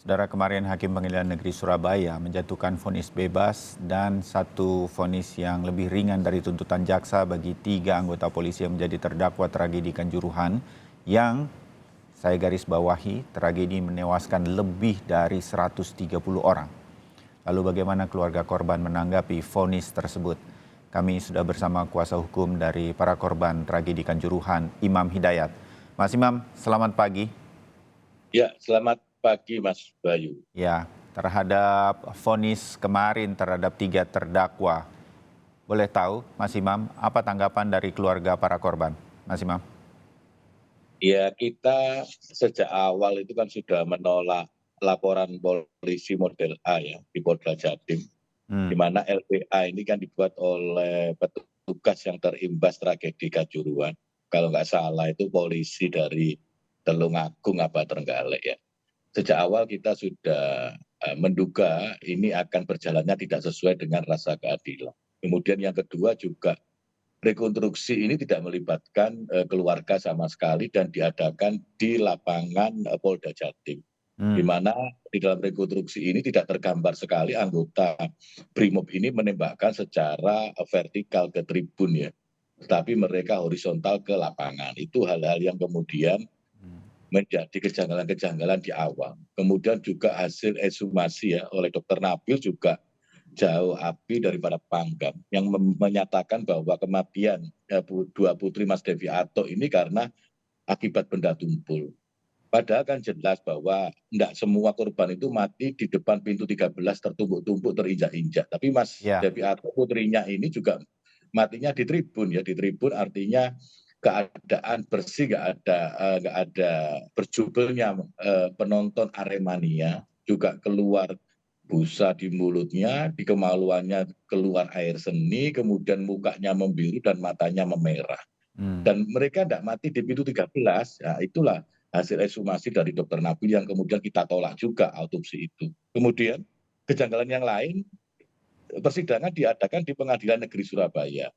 Saudara, kemarin Hakim Pengadilan Negeri Surabaya menjatuhkan vonis bebas dan satu vonis yang lebih ringan dari tuntutan jaksa bagi 3 anggota polisi yang menjadi terdakwa tragedi Kanjuruhan yang saya garis bawahi, tragedi menewaskan lebih dari 130 orang. Lalu bagaimana keluarga korban menanggapi vonis tersebut? Kami sudah bersama kuasa hukum dari para korban tragedi Kanjuruhan, Imam Hidayat. Mas Imam, selamat pagi. Ya, selamat pagi Mas Bayu. Ya, terhadap vonis kemarin terhadap 3 terdakwa. Boleh tahu, Mas Imam, apa tanggapan dari keluarga para korban? Mas Imam? Ya, kita sejak awal itu kan sudah menolak laporan polisi model A ya di Polda Jatim, di Hmm, mana LPA ini kan dibuat oleh petugas yang terimbas tragedi Kanjuruhan. Kalau nggak salah itu polisi dari Tulungagung apa Trenggalek ya. Sejak awal kita sudah menduga ini akan berjalannya tidak sesuai dengan rasa keadilan. Kemudian yang kedua juga rekonstruksi ini tidak melibatkan keluarga sama sekali dan diadakan di lapangan Polda Jatim. Di hmm, mana di dalam rekonstruksi ini tidak tergambar sekali anggota Brimob ini menembakkan secara vertikal ke tribun ya. Tetapi mereka horizontal ke lapangan. Itu hal-hal yang kemudian menjadi kejanggalan-kejanggalan di awal. Kemudian juga hasil ekshumasi ya oleh Dr. Nabil juga jauh api daripada panggang yang menyatakan bahwa kematian dua putri Mas Devi Ato ini karena akibat benda tumpul. Padahal kan jelas bahwa tidak semua korban itu mati di depan pintu 13 tertumpuk-tumpuk terinjak-injak. Tapi Mas ya, Devi Ato putrinya ini juga matinya di tribun ya. Di tribun artinya keadaan bersih, nggak ada berjubelnya penonton Aremania, juga keluar busa di mulutnya, di kemaluannya keluar air seni, kemudian mukanya membiru dan matanya memerah. hmm, Dan mereka tidak mati di pintu 13, ya itulah hasil ekshumasi dari Dr. Nabil yang kemudian kita tolak juga autopsi itu. Kemudian kejanggalan yang lain, persidangan diadakan di Pengadilan Negeri Surabaya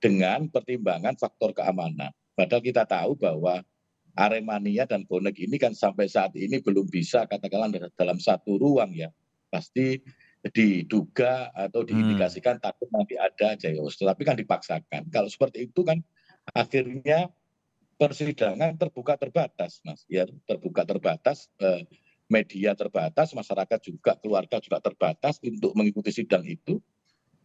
dengan pertimbangan faktor keamanan. Padahal kita tahu bahwa Aremania dan bonek ini kan sampai saat ini belum bisa katakanlah dalam satu ruang ya. Pasti diduga atau hmm, diindikasikan takut nanti ada chaos. Tetapi kan dipaksakan. Kalau seperti itu kan akhirnya persidangan terbuka terbatas, Mas. Ya, terbuka terbatas, media terbatas, masyarakat juga, keluarga juga terbatas untuk mengikuti sidang itu.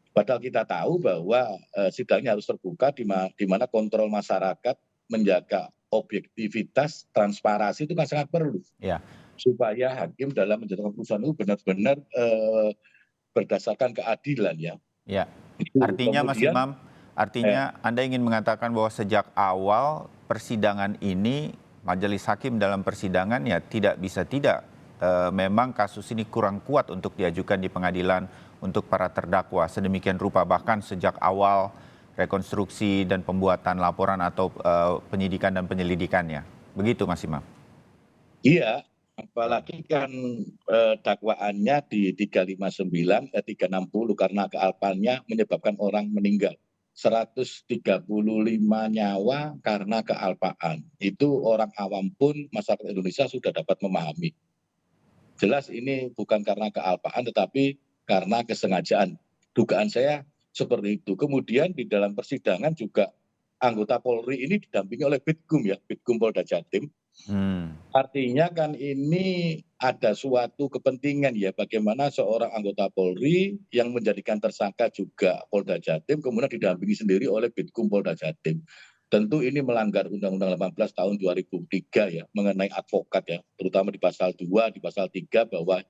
Padahal kita tahu bahwa sidangnya harus terbuka di mana kontrol masyarakat menjaga objektivitas, transparansi itu kan sangat perlu ya, supaya hakim dalam menjatuhkan putusan itu benar-benar berdasarkan keadilan ya. ya. Itu Artinya, Mas kemudian Imam, artinya Anda ingin mengatakan bahwa sejak awal persidangan ini, majelis hakim dalam persidangan ya tidak bisa tidak, memang kasus ini kurang kuat untuk diajukan di pengadilan untuk para terdakwa sedemikian rupa, bahkan sejak awal rekonstruksi dan pembuatan laporan atau penyidikan dan penyelidikannya. Begitu, Mas Imam? iya, apalagi kan dakwaannya di 359, 360 karena kealpannya menyebabkan orang meninggal. 135 nyawa karena kealpaan. Itu orang awam pun masyarakat Indonesia sudah dapat memahami. Jelas ini bukan karena kealpaan tetapi karena kesengajaan. Dugaan saya seperti itu. Kemudian di dalam persidangan juga anggota Polri ini didampingi oleh Bitkum ya, Bitkum Polda Jatim. Hmm, Artinya kan ini ada suatu kepentingan ya bagaimana seorang anggota Polri yang menjadikan tersangka juga Polda Jatim kemudian didampingi sendiri oleh Bitkum Polda Jatim. Tentu ini melanggar Undang-Undang 18 tahun 2003 ya mengenai advokat ya, terutama di pasal 2, di pasal 3 bahwa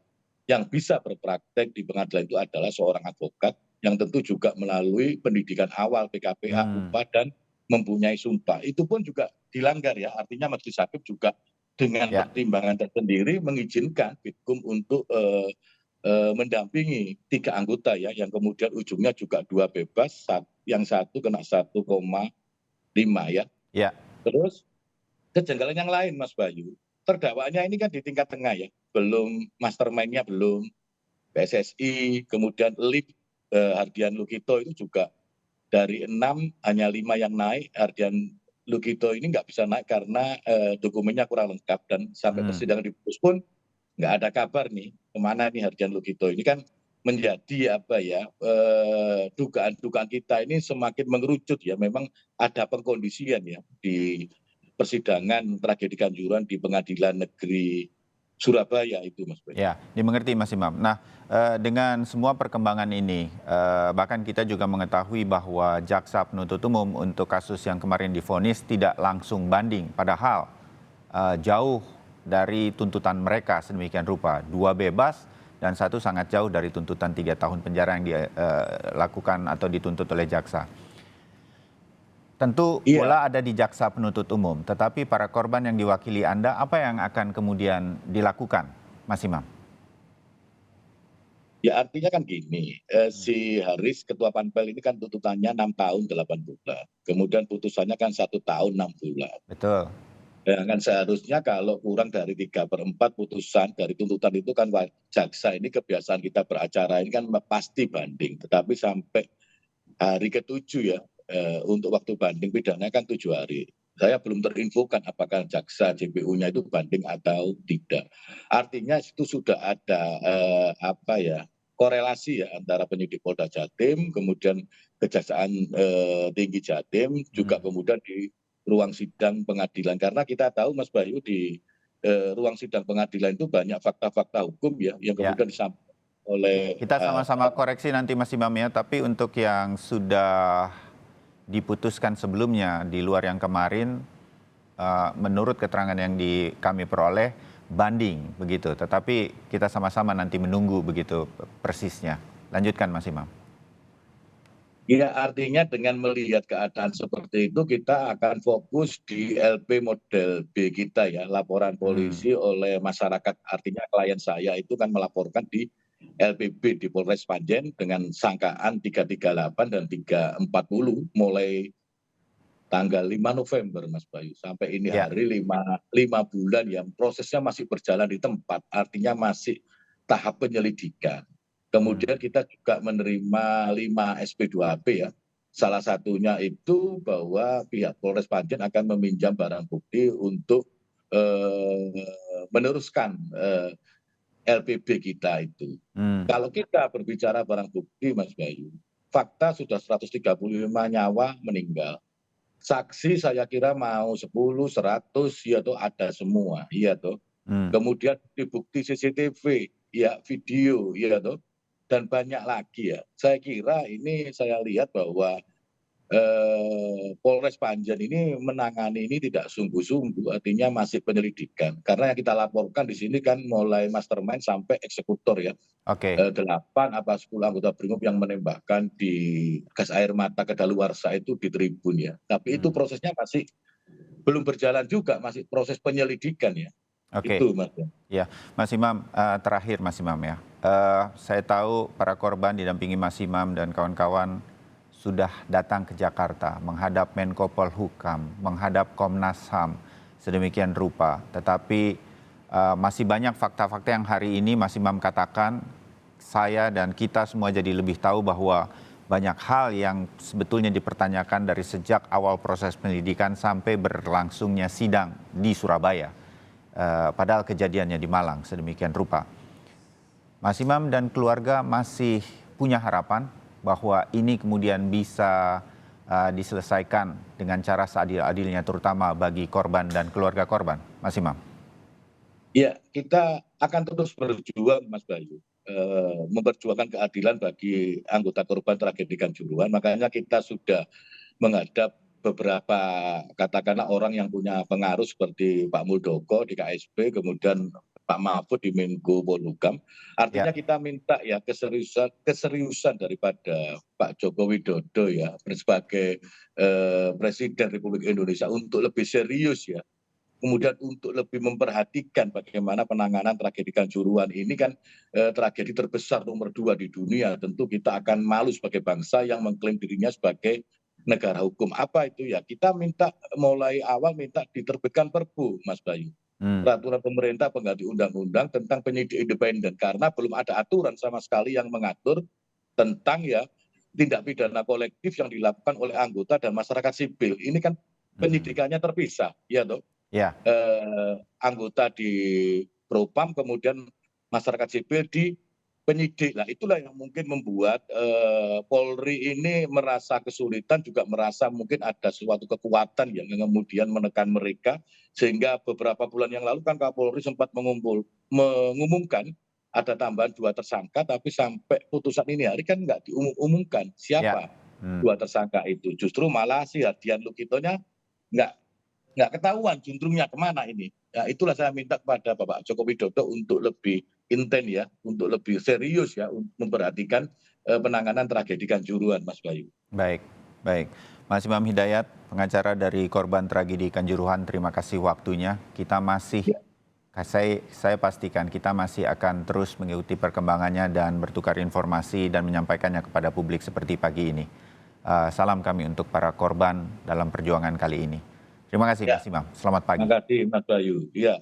yang bisa berpraktek di pengadilan itu adalah seorang advokat yang tentu juga melalui pendidikan awal PKPA, hmm, UPA dan mempunyai sumpah. Itu pun juga dilanggar ya, artinya majelis hakim juga dengan ya, pertimbangan tersendiri mengizinkan Bitkum untuk mendampingi 3 anggota ya, yang kemudian ujungnya juga 2 bebas, yang satu kena 1,5 ya. ya, Terus kejanggalan yang lain Mas Bayu, terdakwanya ini kan di tingkat tengah ya, belum mastermind-nya belum, PSSI, kemudian LIP, Hardian Lukito itu juga dari 6 hanya 5 yang naik. Hardian Lukito ini nggak bisa naik karena dokumennya kurang lengkap dan sampai hmm, persidangan diputus pun nggak ada kabar nih kemana nih Hardian Lugito. Ini kan menjadi apa ya, dugaan-dugaan kita ini semakin mengerucut ya. Memang ada pengkondisian ya di persidangan tragedi Kanjuruhan di Pengadilan Negeri Surabaya itu, Mas Bayu. Ya, dimengerti Mas Imam. Nah, dengan semua perkembangan ini, bahkan kita juga mengetahui bahwa jaksa penuntut umum untuk kasus yang kemarin divonis tidak langsung banding, padahal jauh dari tuntutan mereka sedemikian rupa. 2 bebas dan 1 sangat jauh dari tuntutan 3 tahun penjara yang dilakukan atau dituntut oleh jaksa. Tentu Iya, bola ada di jaksa penuntut umum, tetapi para korban yang diwakili Anda, apa yang akan kemudian dilakukan, Mas Imam? ya artinya kan gini, si Haris ketua Panpel ini kan tuntutannya 6 tahun 8 bulan. Kemudian putusannya kan 1 tahun 6 bulan. Betul. Sedangkan seharusnya kalau kurang dari 3/4 putusan dari tuntutan itu kan jaksa ini kebiasaan kita beracara ini kan pasti banding. Tetapi sampai hari ke-7 ya, untuk waktu banding pidana kan 7 hari. Saya belum terinfokan apakah jaksa JPU-nya itu banding atau tidak. Artinya itu sudah ada apa ya, korelasi ya antara penyidik Polda Jatim, kemudian Kejaksaan Tinggi Jatim, juga kemudian di ruang sidang pengadilan. Karena kita tahu Mas Bayu di ruang sidang pengadilan itu banyak fakta-fakta hukum ya yang Ya, kemudian disampaikan oleh kita sama-sama koreksi nanti Mas Imam ya, tapi untuk yang sudah diputuskan sebelumnya di luar yang kemarin, menurut keterangan yang kami peroleh, banding begitu. Tetapi kita sama-sama nanti menunggu begitu persisnya. Lanjutkan Mas Imam. ya, artinya dengan melihat keadaan seperti itu kita akan fokus di LP model B kita ya, laporan Hmm, polisi oleh masyarakat. Artinya klien saya itu kan melaporkan di LPB di Polres Panjen dengan sangkaan 338 dan 340 mulai tanggal 5 November Mas Bayu. Sampai ini ya. hari 5 bulan yang prosesnya masih berjalan di tempat, artinya masih tahap penyelidikan. Hmm, Kemudian kita juga menerima 5 SP2AP ya. Salah satunya itu bahwa pihak Polres Panjen akan meminjam barang bukti untuk meneruskan LPB kita itu. hmm, Kalau kita berbicara barang bukti Mas Bayu, fakta sudah 135 nyawa meninggal. Saksi saya kira mau 10, 100, ya tuh ada semua, iya tuh. hmm. Kemudian bukti CCTV, ya video, ya tuh. Dan banyak lagi ya. Saya kira ini saya lihat bahwa Polres Panjen ini menangani ini tidak sungguh-sungguh, artinya masih penyelidikan. Karena yang kita laporkan di sini kan mulai mastermind sampai eksekutor ya. Oke. 8 apa 10 anggota BRIMOB yang menembakkan di gas air mata kedaluarsa itu di tribun ya. Tapi itu Hmm. prosesnya masih belum berjalan juga, masih proses penyelidikan ya. Oke. Itu Mas. Ya, Mas Imam, terakhir Mas Imam ya. Saya tahu para korban didampingi Mas Imam dan kawan-kawan sudah datang ke Jakarta menghadap Menko Polhukam, menghadap Komnas HAM, sedemikian rupa. Tetapi masih banyak fakta-fakta yang hari ini Mas Imam katakan, saya dan kita semua jadi lebih tahu bahwa banyak hal yang sebetulnya dipertanyakan dari sejak awal proses penyelidikan sampai berlangsungnya sidang di Surabaya. Padahal kejadiannya di Malang sedemikian rupa. Mas Imam dan keluarga masih punya harapan bahwa ini kemudian bisa diselesaikan dengan cara seadil-adilnya terutama bagi korban dan keluarga korban. Mas Imam. Ya, kita akan terus berjuang Mas Bayu. Memperjuangkan keadilan bagi anggota korban tragedi Kanjuruhan. Makanya kita sudah menghadap beberapa katakanlah orang yang punya pengaruh seperti Pak Muldoko di KSP, kemudian Pak Mahfud di Menko Polhukam. Ya. Artinya kita minta ya keseriusan daripada Pak Joko Widodo ya sebagai Presiden Republik Indonesia untuk lebih serius ya. Kemudian untuk lebih memperhatikan bagaimana penanganan tragedi Kanjuruhan ini kan tragedi terbesar nomor 2 di dunia. Tentu kita akan malu sebagai bangsa yang mengklaim dirinya sebagai negara hukum. Apa itu ya? Kita minta mulai awal minta diterbitkan Perpu, Mas Bayu. Hmm. Peraturan pemerintah pengganti undang-undang tentang penyidik independen karena belum ada aturan sama sekali yang mengatur tentang ya tindak pidana kolektif yang dilakukan oleh anggota dan masyarakat sipil. Ini kan Hmm. penyidikannya terpisah, ya toh. Ya. Anggota di Propam, kemudian masyarakat sipil di penyidik. Nah, itulah yang mungkin membuat Polri ini merasa kesulitan, juga merasa mungkin ada suatu kekuatan yang kemudian menekan mereka, sehingga beberapa bulan yang lalu kan Kapolri sempat mengumumkan ada tambahan 2 tersangka, tapi sampai putusan ini hari kan nggak diumumkan Ya. siapa 2 tersangka itu. Justru malah si Hadian Lukitonya nggak nggak ketahuan jundrungnya kemana ini. Ya, itulah saya minta kepada Bapak Joko Widodo untuk lebih intent ya, untuk lebih serius ya, untuk memperhatikan penanganan tragedi Kanjuruhan, Mas Bayu. Baik, baik. Mas Imam Hidayat, pengacara dari korban tragedi Kanjuruhan, terima kasih waktunya. Kita masih, Ya. saya pastikan kita masih akan terus mengikuti perkembangannya dan bertukar informasi dan menyampaikannya kepada publik seperti pagi ini. Salam kami untuk para korban dalam perjuangan kali ini. Terima kasih, Ya. Mas Imam. Selamat pagi. Terima kasih, Mas Bayu. Ya.